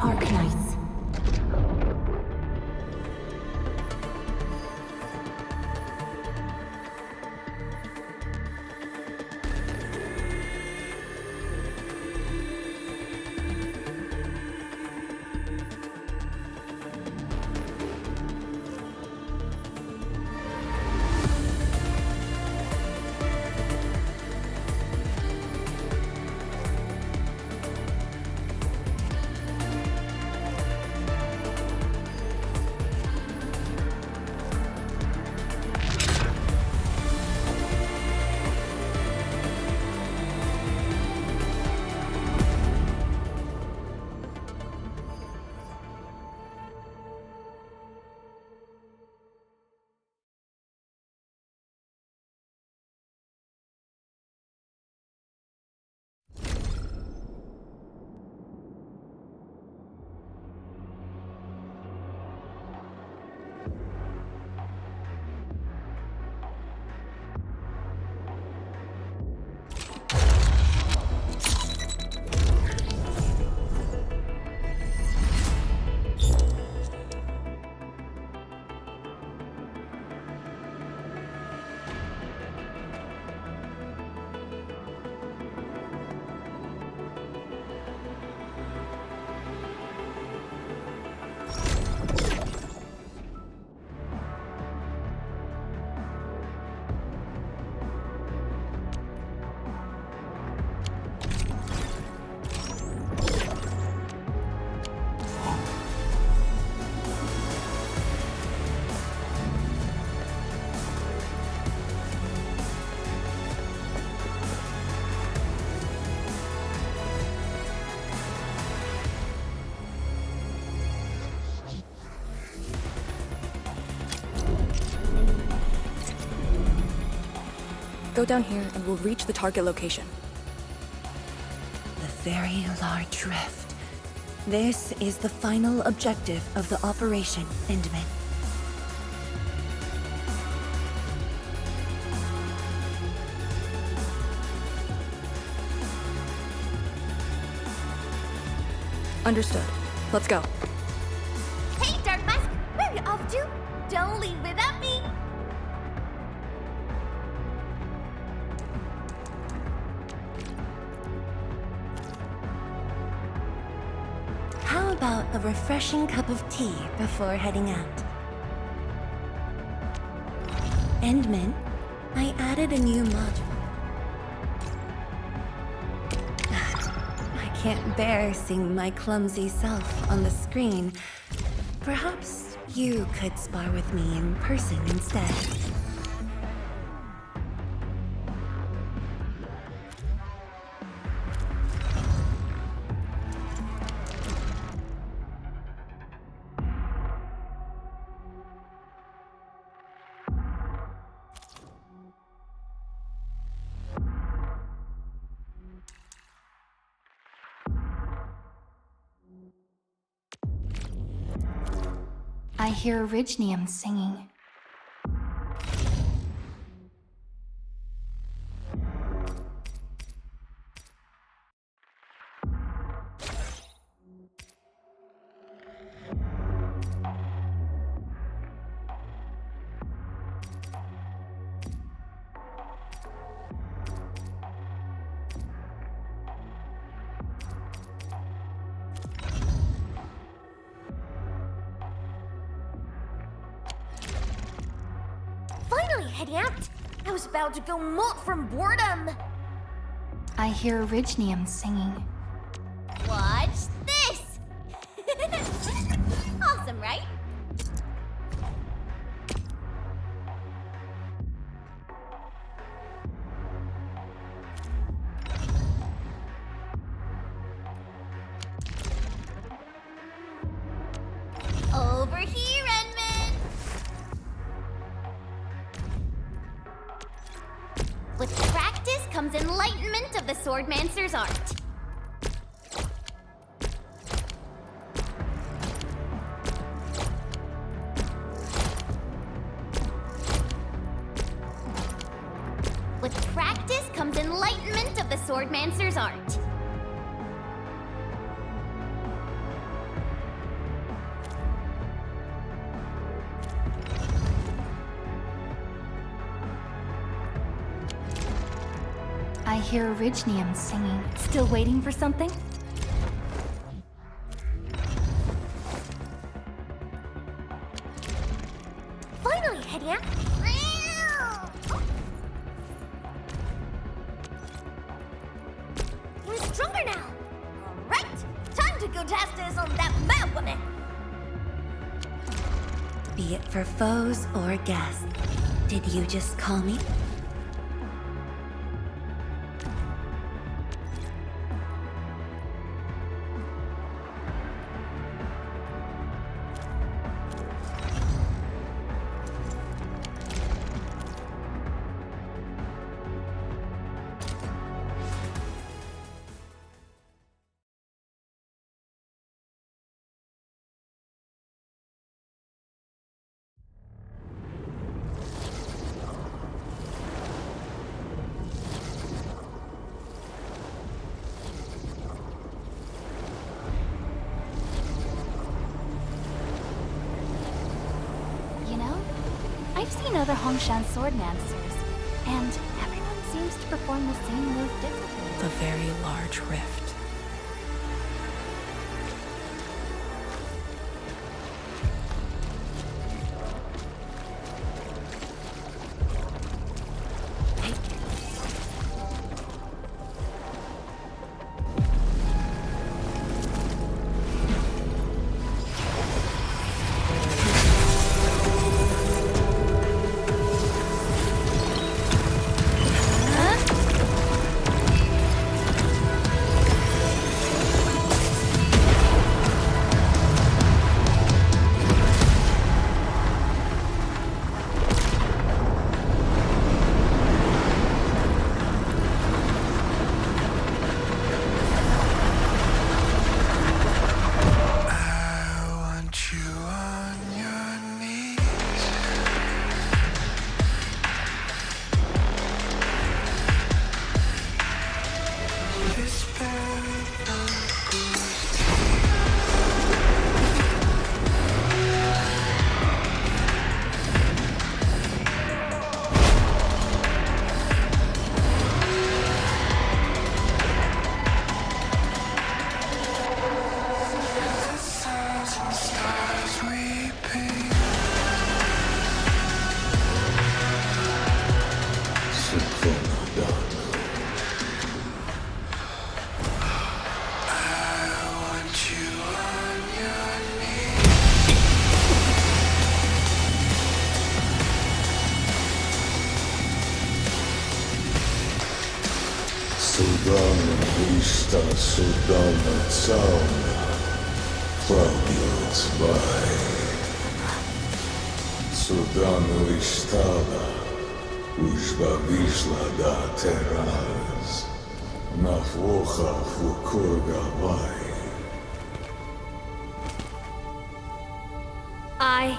Arknights. Go down here and we'll reach the target location. The Very Large Rift. This is the final objective of the Operation Endman. Understood. Let's go. Hey, Dark Mask! Where are you off to? Don't leave without me! How about a refreshing cup of tea before heading out? Endman, I added a new module. I can't bear seeing my clumsy self on the screen. Perhaps you could spar with me in person instead. I hear Orignium singing. Finally heading out! I was about to go molt from boredom! I hear Orignium singing. Watch this! Awesome, right? Over here, Endman! With practice comes enlightenment of the Swordmancer's art. With practice comes enlightenment of the Swordmancer's art. hear Ridgenium singing. Still waiting for something? Finally, Hediac! We're stronger now! Alright! Time to go test this on that mad woman! Be it for foes or guests. Did you just call me? I've seen other Hongshan swordmancers, and everyone seems to perform the same move differently. The very large rift. Судана цауна, плавилась бай. Судану istala, užba višla da teraz, na floha fukurga vai. I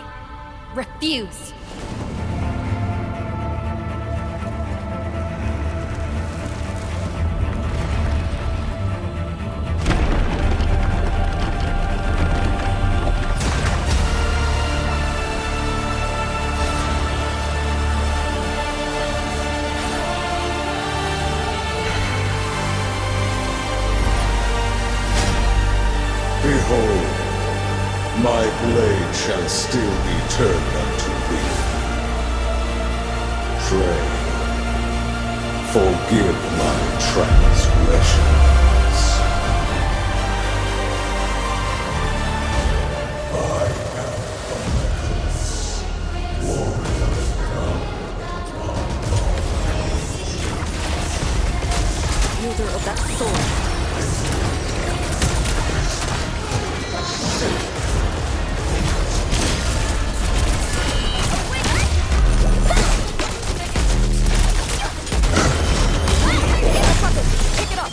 refuse. Behold, my blade shall still be turned unto thee. Pray, forgive my transgressions. I am Arknights, warriors come. Wielder of that sword. Pick it up!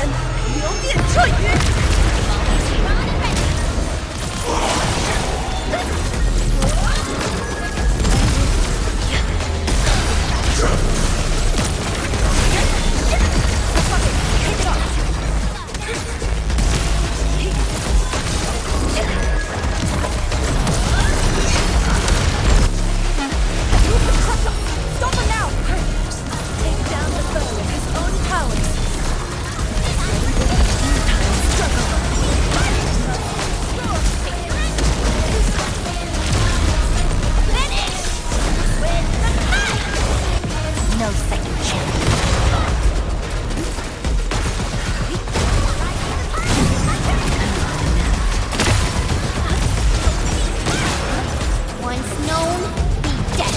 人，留恋彻云。No second chance. Once known, be dead.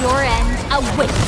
Your end awaits.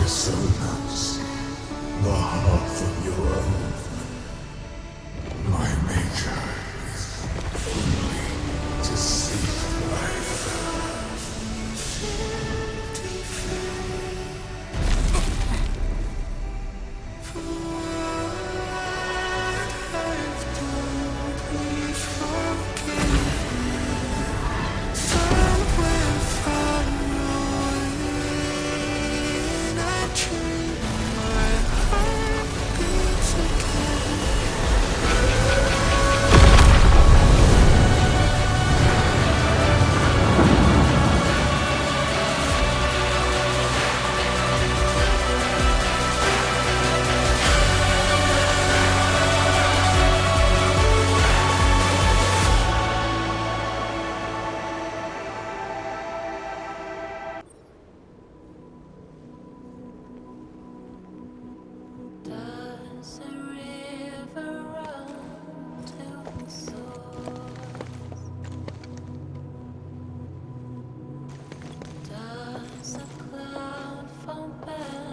dissonance, the hearth of your own. My maker is only deceived by her.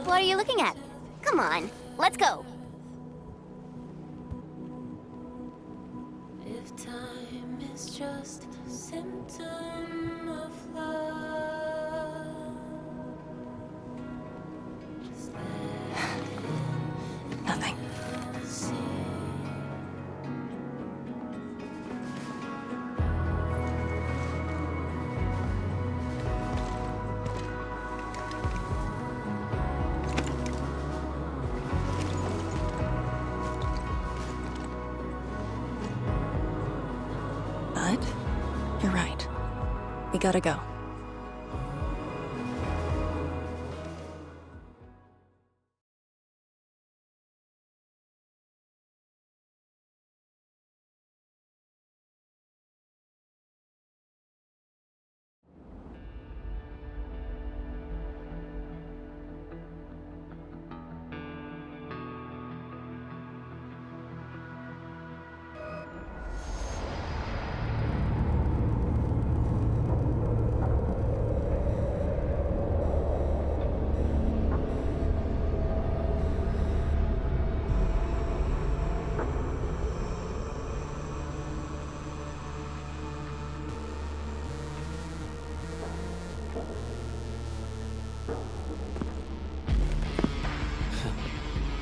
What are you looking at? Come on, let's go. If time is just a symptom of love, just Nothing. let it see. But you're right. We gotta go.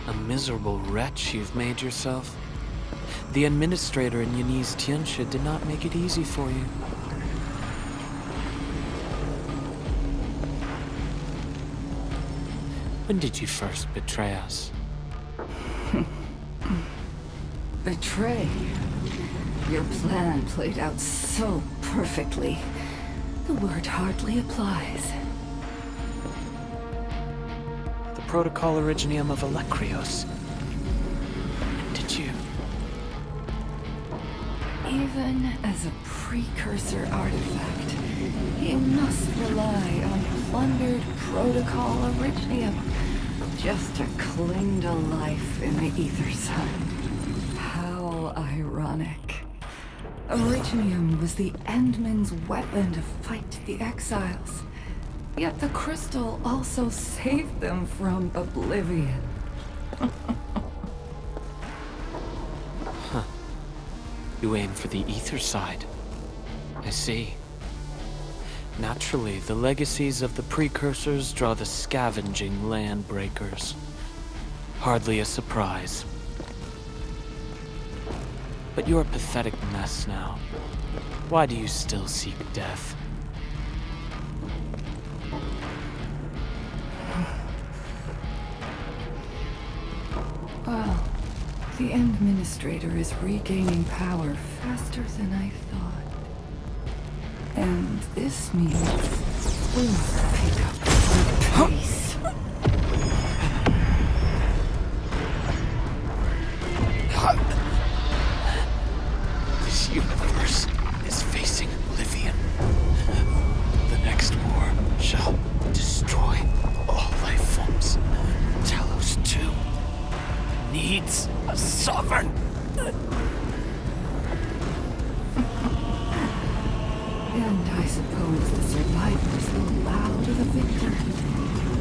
A miserable wretch you've made yourself. The administrator in Yani's Tianxia did not make it easy for you. When did you first betray us? Betray? Your plan played out so perfectly. The word hardly applies. The Protocol Originium of Electrios. When did you? Even as a precursor artifact, you must rely on plundered Protocol Originium just to cling to life in the Ether Sun. How ironic. Originium was the Endmen's weapon to fight the Exiles. Yet the crystal also saved them from oblivion. You aim for the ether side. I see. Naturally, the legacies of the precursors draw the scavenging land breakers. Hardly a surprise. But you're a pathetic mess now. Why do you still seek death? Well, the Administrator is regaining power faster than I thought. And this means we must pick up the pace. This universe is facing oblivion. The next war shall destroy all life forms. Talos, too, needs a sovereign. And I suppose the survivors will bow to the victor.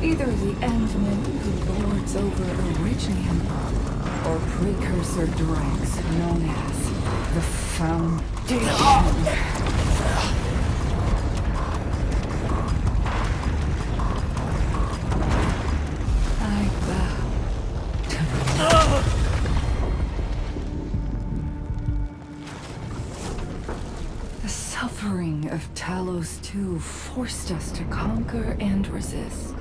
Either the Endmen who lords over Originium, or precursor dregs known as the Foundation. I bow to the suffering of Talos II forced us to conquer and resist.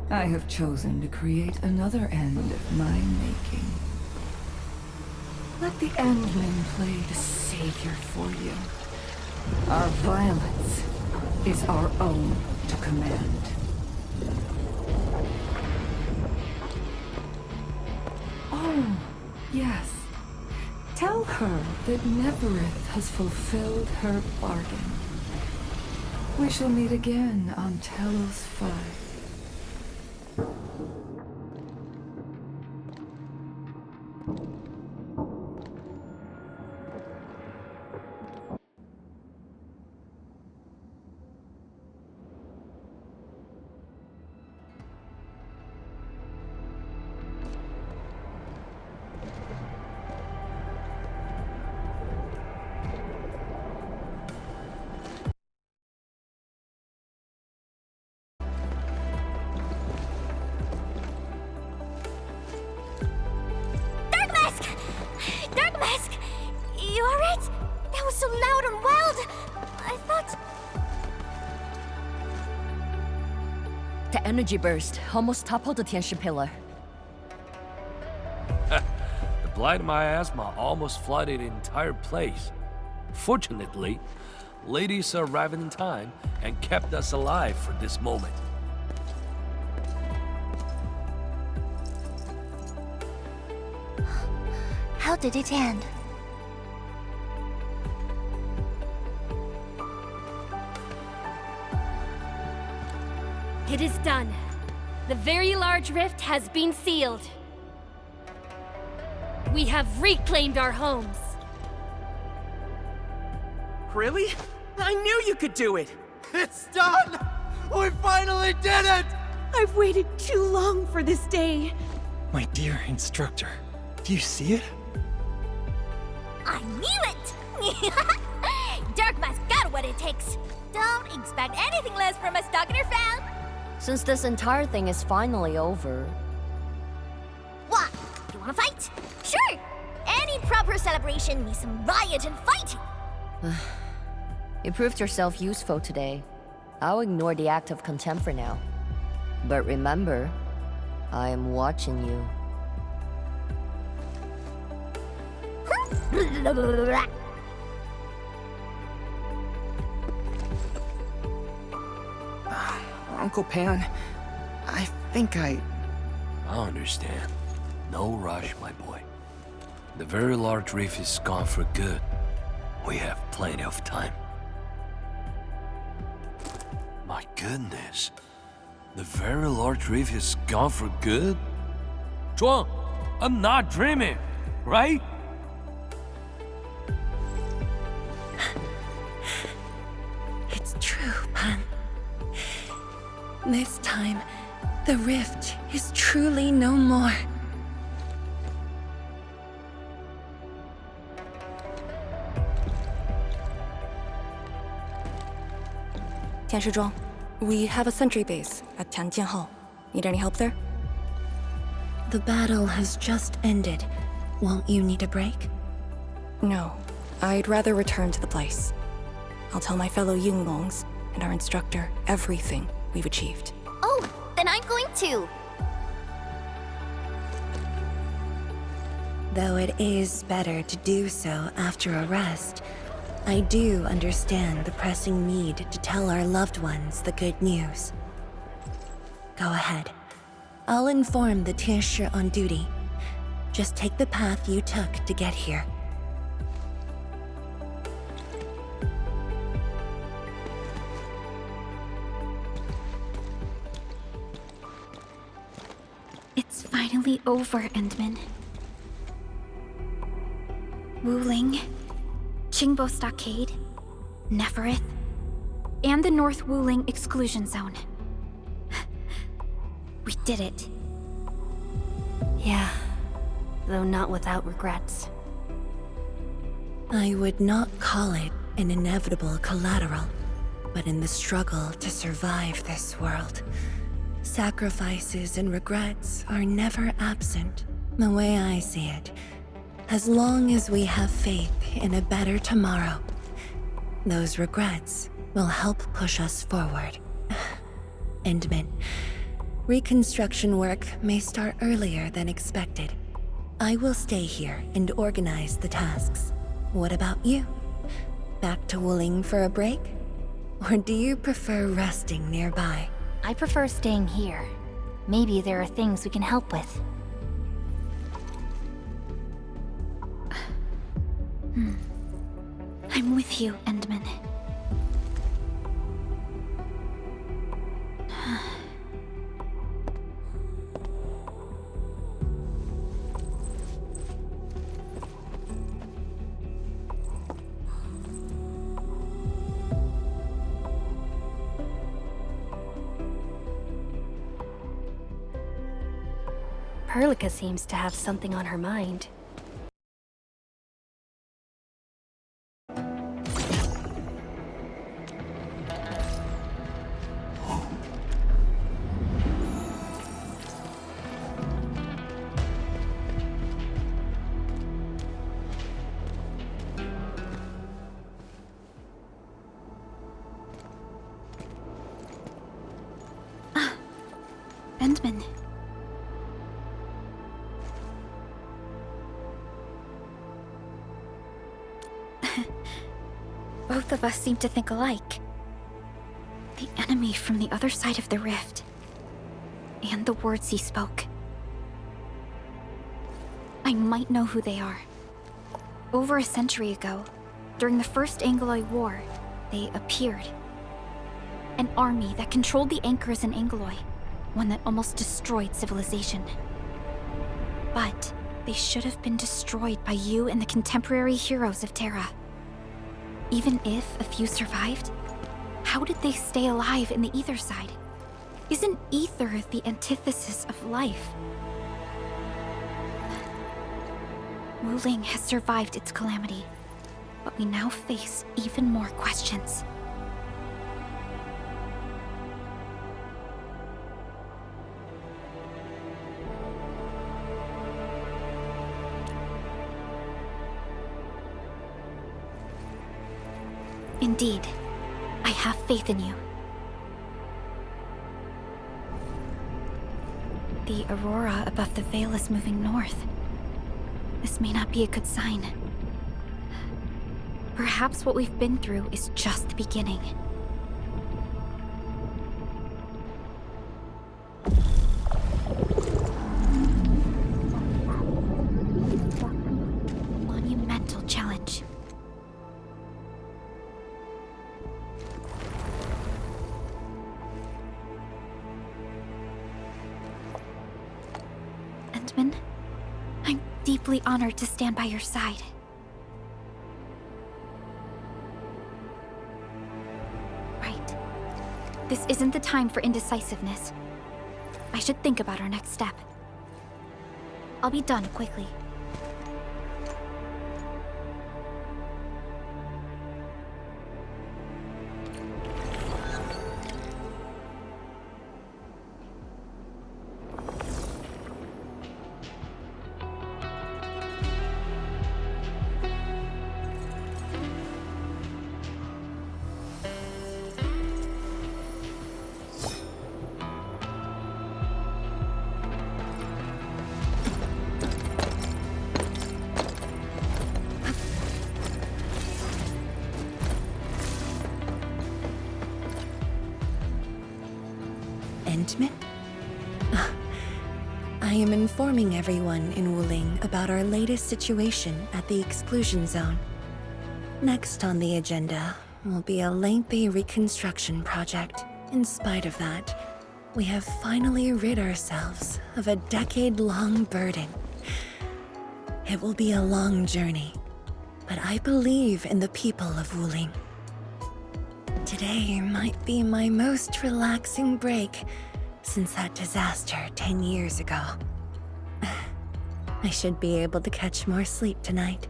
I have chosen to create another end of my making. Let the Endmen play the savior for you. Our violence is our own to command. Oh, yes. Tell her that Neverith has fulfilled her bargain. We shall meet again on Talos 5. You alright? That was so loud and wild! I thought... The energy burst almost toppled the Tianshi pillar. The blight of my asthma almost flooded the entire place. Fortunately, ladies arrived in time and kept us alive for this moment. How did it end? It is done. The very large rift has been sealed. We have reclaimed our homes. Really? I knew you could do it! It's done! We finally did it! I've waited too long for this day. My dear instructor, do you see it? I knew it! Dark Mask got what it takes. Don't expect anything less from a Stalker fan. Since this entire thing is finally over... What? You wanna fight? Sure! Any proper celebration needs some riot and fighting! You proved yourself useful today. I'll ignore the act of contempt for now. But remember, I am watching you. Uncle Pan, I think I understand. No rush, my boy. The very large reef is gone for good. We have plenty of time. My goodness. The very large reef is gone for good? Zhuang, I'm not dreaming, right? It's true, Pan. This time, the rift is truly no more. Tianshizhuang, we have a sentry base at Tianjianhao. Need any help there? The battle has just ended. Won't you need a break? No. I'd rather return to the place. I'll tell my fellow Yinglongs and our instructor everything we've achieved. Oh, then I'm going to. Though it is better to do so after a rest, I do understand the pressing need to tell our loved ones the good news. Go ahead. I'll inform the Tianshi on duty. Just take the path you took to get here. It's finally over, Endman. Wuling, Qingbo Stockade, Neferith, and the North Wuling Exclusion Zone. We did it. Yeah, though not without regrets. I would not call it an inevitable collateral, but in the struggle to survive this world, sacrifices and regrets are never absent. The way I see it, as long as we have faith in a better tomorrow, those regrets will help push us forward. Endman, reconstruction work may start earlier than expected. I will stay here and organize the tasks. What about you? Back to Wuling for a break? Or do you prefer resting nearby? I prefer staying here. Maybe there are things we can help with. I'm with you, Endman. Perlica seems to have something on her mind. Endman. Both of us seem to think alike. The enemy from the other side of the rift. And the words he spoke. I might know who they are. Over a century ago, during the First Angloy War, they appeared. An army that controlled the anchors in Angloy, one that almost destroyed civilization. But they should have been destroyed by you and the contemporary heroes of Terra. Even if a few survived, how did they stay alive in the ether side? Isn't ether the antithesis of life? Wuling has survived its calamity, but we now face even more questions. Indeed, I have faith in you. The aurora above the veil is moving north. This may not be a good sign. Perhaps what we've been through is just the beginning. Monumental challenge. Endman, I'm deeply honored to stand by your side. Right. This isn't the time for indecisiveness. I should think about our next step. I'll be done quickly. Endman? I am informing everyone in Wuling about our latest situation at the exclusion zone. Next on the agenda will be a lengthy reconstruction project. In spite of that, we have finally rid ourselves of a decade-long burden. It will be a long journey, but I believe in the people of Wuling. Today might be my most relaxing break since that disaster 10 years ago. I should be able to catch more sleep tonight.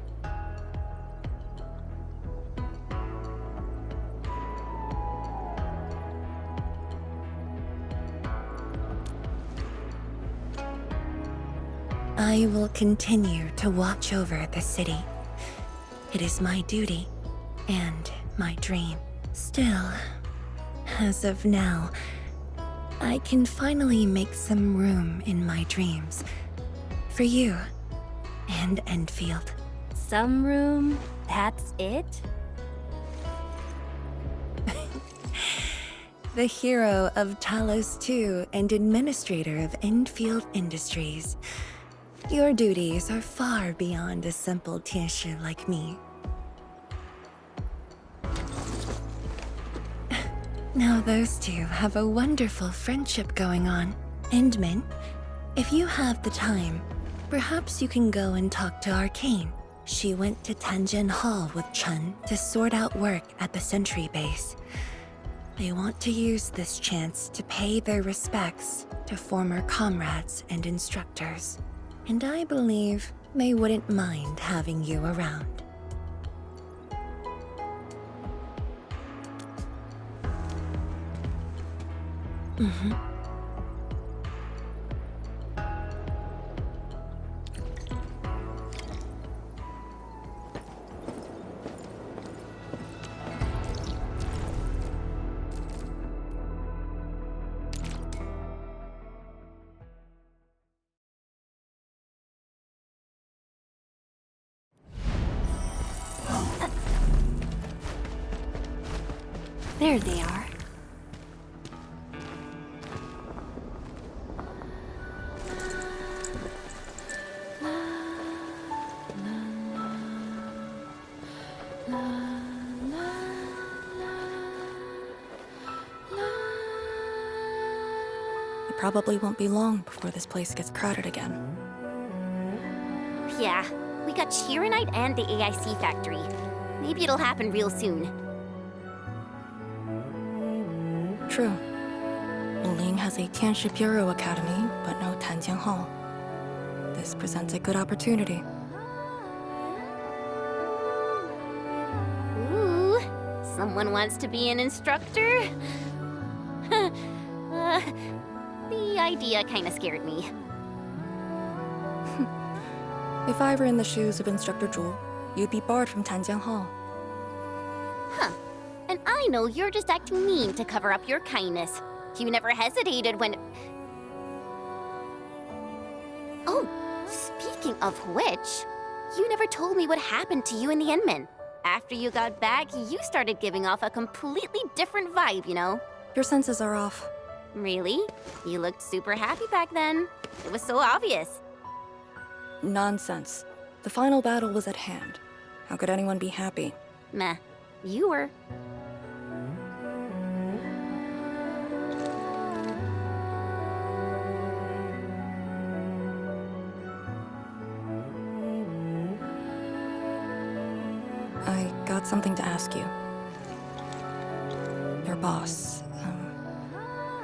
I will continue to watch over the city. It is my duty and my dream. Still, as of now, I can finally make some room in my dreams for you and Endfield. Some room? That's it? The hero of Talos 2 and administrator of Endfield Industries. Your duties are far beyond a simple Tieshu like me. Now those two have a wonderful friendship going on. Endman, if you have the time, perhaps you can go and talk to Arcane. She went to Tanjin Hall with Chun to sort out work at the sentry base. They want to use this chance to pay their respects to former comrades and instructors. And I believe they wouldn't mind having you around. Mm-hmm. There they are. It probably won't be long before this place gets crowded again. Yeah, we got Chironite and the AIC factory. Maybe it'll happen real soon. True. Ling has a Tianshi Bureau Academy, but no Tanjian Hall. This presents a good opportunity. Ooh, someone wants to be an instructor? The idea kinda scared me. If I were in the shoes of Instructor Zhu, you'd be barred from Tanjian Hall. Huh. And I know you're just acting mean to cover up your kindness. You never hesitated when... Oh, speaking of which, you never told me what happened to you and the Enman. After you got back, you started giving off a completely different vibe, you know? Your senses are off. Really? You looked super happy back then. It was so obvious. Nonsense. The final battle was at hand. How could anyone be happy? Meh. You were. I got something to ask you. Your boss,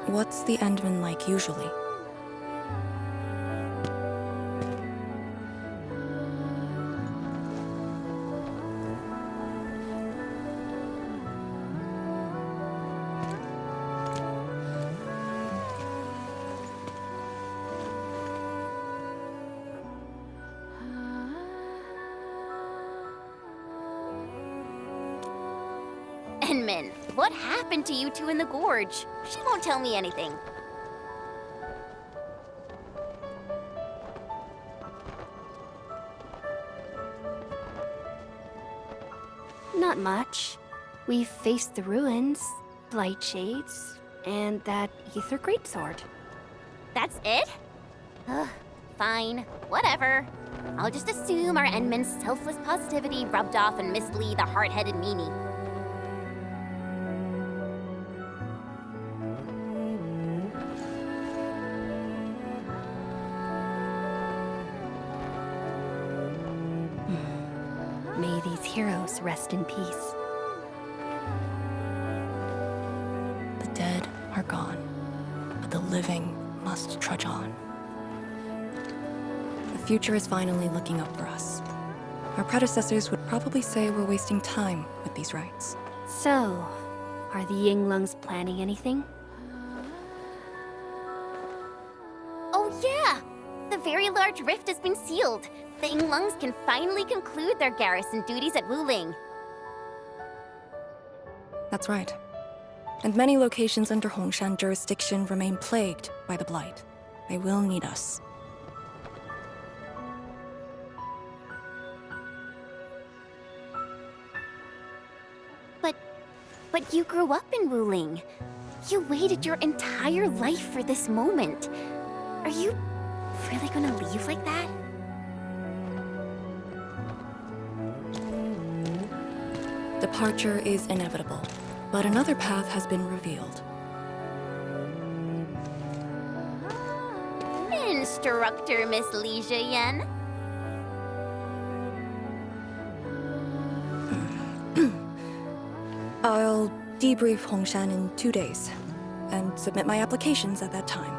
what's the Endman like usually? Enman, what happened to you two in the gorge? She won't tell me anything. Not much. We faced the ruins, blight shades, and that ether greatsword. That's it? Ugh, fine, whatever. I'll just assume our Enman's selfless positivity rubbed off on Miss Lee, the hard-headed meanie. May these heroes rest in peace. The dead are gone, but the living living must trudge on. The future is finally looking up for us. Our predecessors would probably say we're wasting time with these rites. So, are the Yinglungs planning anything? Oh yeah! The very large rift has been sealed. The Yinglungs can finally conclude their garrison duties at Wuling. That's right. And many locations under Hongshan jurisdiction remain plagued by the Blight. They will need us. But you grew up in Wuling. You waited your entire life for this moment. Are you really gonna leave like that? Departure is inevitable, but another path has been revealed. Instructor Miss Li Zheyan. I'll debrief Hongshan in 2 days, and submit my applications at that time.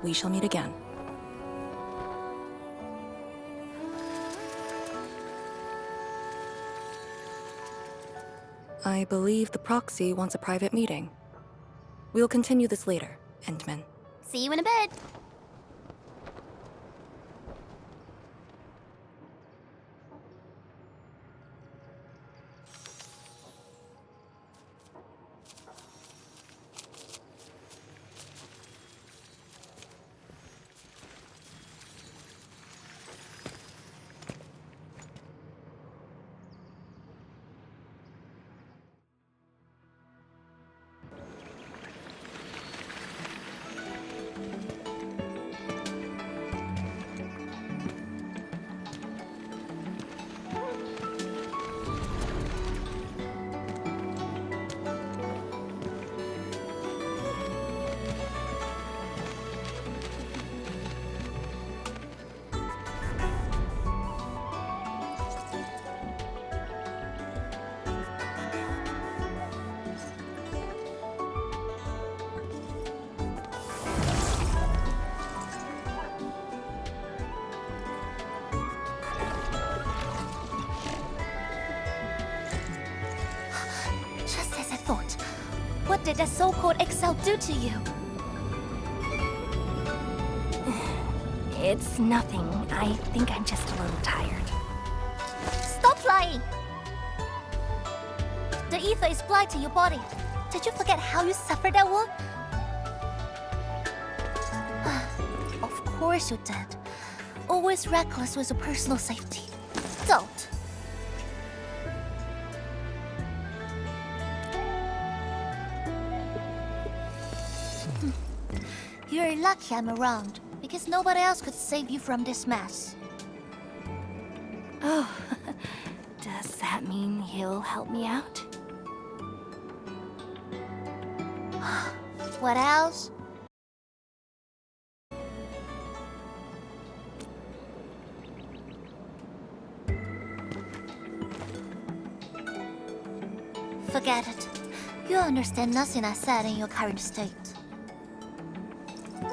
We shall meet again. I believe the proxy wants a private meeting. We'll continue this later, Endman. See you in a bit. What did that so-called Excel do to you? It's nothing. I think I'm just a little tired. Stop lying! The ether is blind to your body. Did you forget how you suffered that wound? Of course you did. Always reckless with your personal safety. Don't. You're lucky I'm around, because nobody else could save you from this mess. Oh, does that mean he'll help me out? What else? Forget it. You understand nothing I said in your current state.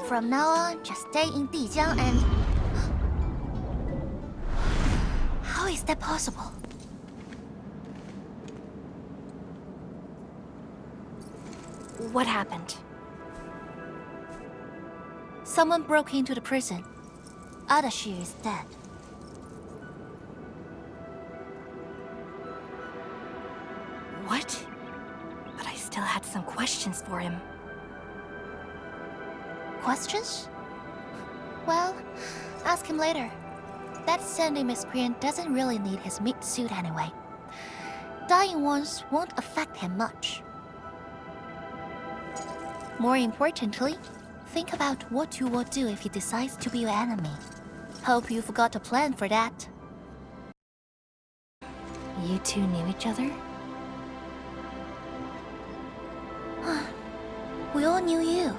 From now on, just stay in Dijiang and... How is that possible? What happened? Someone broke into the prison. Adashi is dead. What? But I still had some questions for him. Questions? Well, ask him later. That sandy miscreant doesn't really need his meat suit anyway. Dying ones won't affect him much. More importantly, think about what you will do if he decides to be your enemy. Hope you forgot a plan for that. You two knew each other? We all knew you.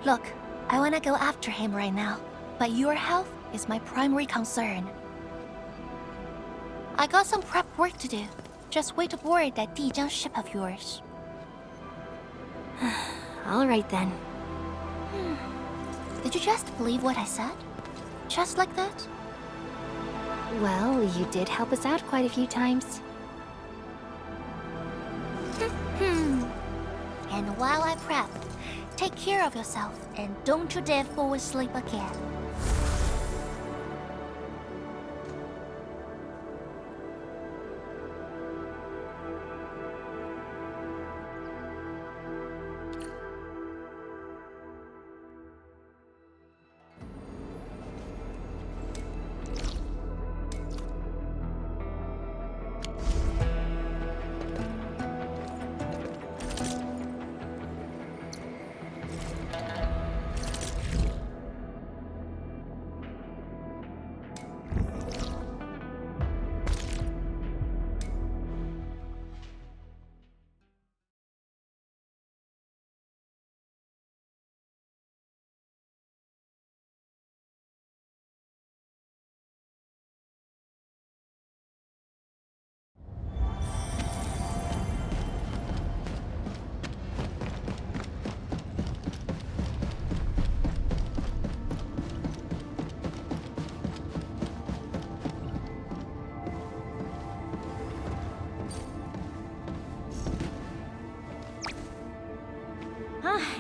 Look, I wanna go after him right now, but your health is my primary concern. I got some prep work to do. Just wait aboard that Dijiang ship of yours. All right then. Did you just believe what I said? Just like that? Well, you did help us out quite a few times. And while I prep, take care of yourself and don't you dare fall asleep again.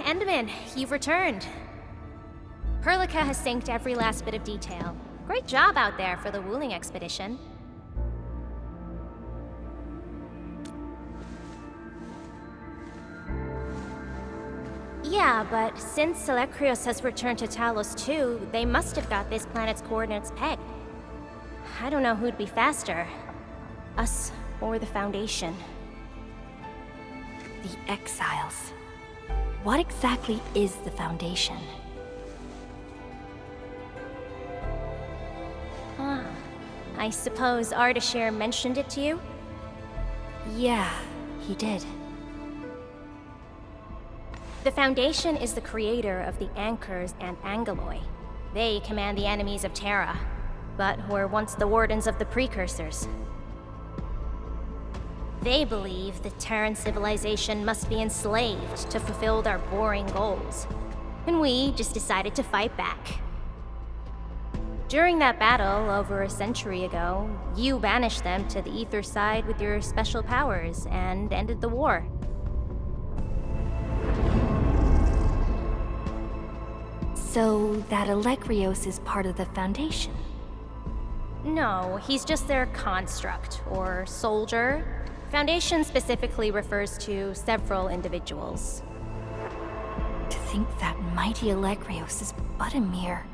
Enderman, you've returned. Perlica has synced every last bit of detail. Great job out there for the Wuling expedition. Yeah, but since Seleucus has returned to Talos too, they must have got this planet's coordinates pegged. I don't know who'd be faster, us or the Foundation. The Exiles. What exactly is the Foundation? I suppose Ardashir mentioned it to you? Yeah, he did. The Foundation is the creator of the Anchors and Angeloi. They command the enemies of Terra, but were once the wardens of the Precursors. They believe the Terran civilization must be enslaved to fulfill their boring goals. And we just decided to fight back. During that battle, over a century ago, you banished them to the Ether side with your special powers and ended the war. So that Alekrios is part of the Foundation? No, he's just their construct, or soldier. Foundation specifically refers to several individuals. To think that mighty Alekrios is but a mere...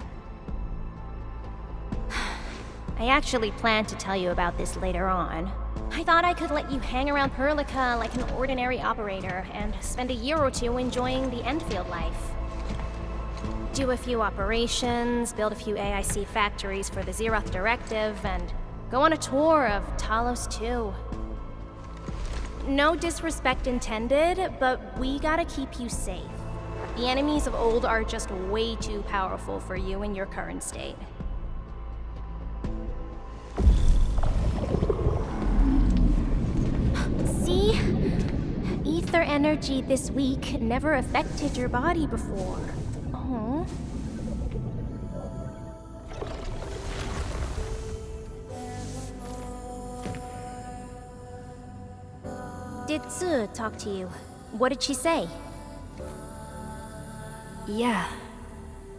I actually planned to tell you about this later on. I thought I could let you hang around Perlica like an ordinary operator and spend a year or two enjoying the Endfield life. Do a few operations, build a few AIC factories for the Zeroth Directive, and go on a tour of Talos 2. No disrespect intended, but we gotta keep you safe. The enemies of old are just way too powerful for you in your current state. See? Ether energy this week never affected your body before. Oh. Did Tzu talk to you? What did she say? Yeah.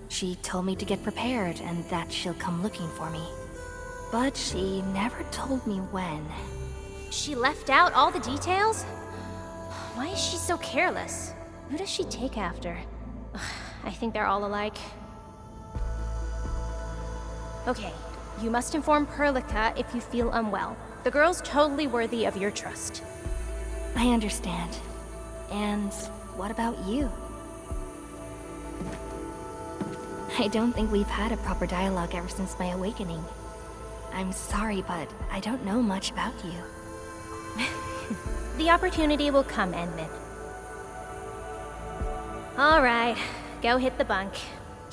She told me to get prepared and that she'll come looking for me. But she never told me when. She left out all the details? Why is she so careless? Who does she take after? I think they're all alike. Okay, you must inform Perlica if you feel unwell. The girl's totally worthy of your trust. I understand. And what about you? I don't think we've had a proper dialogue ever since my awakening. I'm sorry, but I don't know much about you. The opportunity will come, Enmid. All right, go hit the bunk.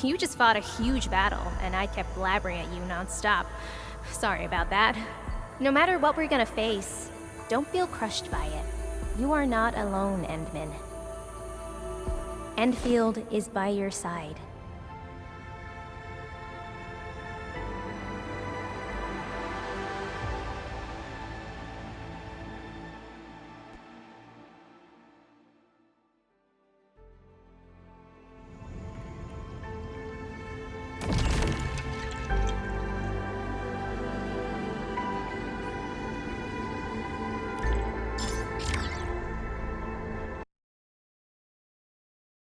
You just fought a huge battle, and I kept blabbering at you nonstop. Sorry about that. No matter what we're gonna face, don't feel crushed by it. You are not alone, Endman. Endfield is by your side.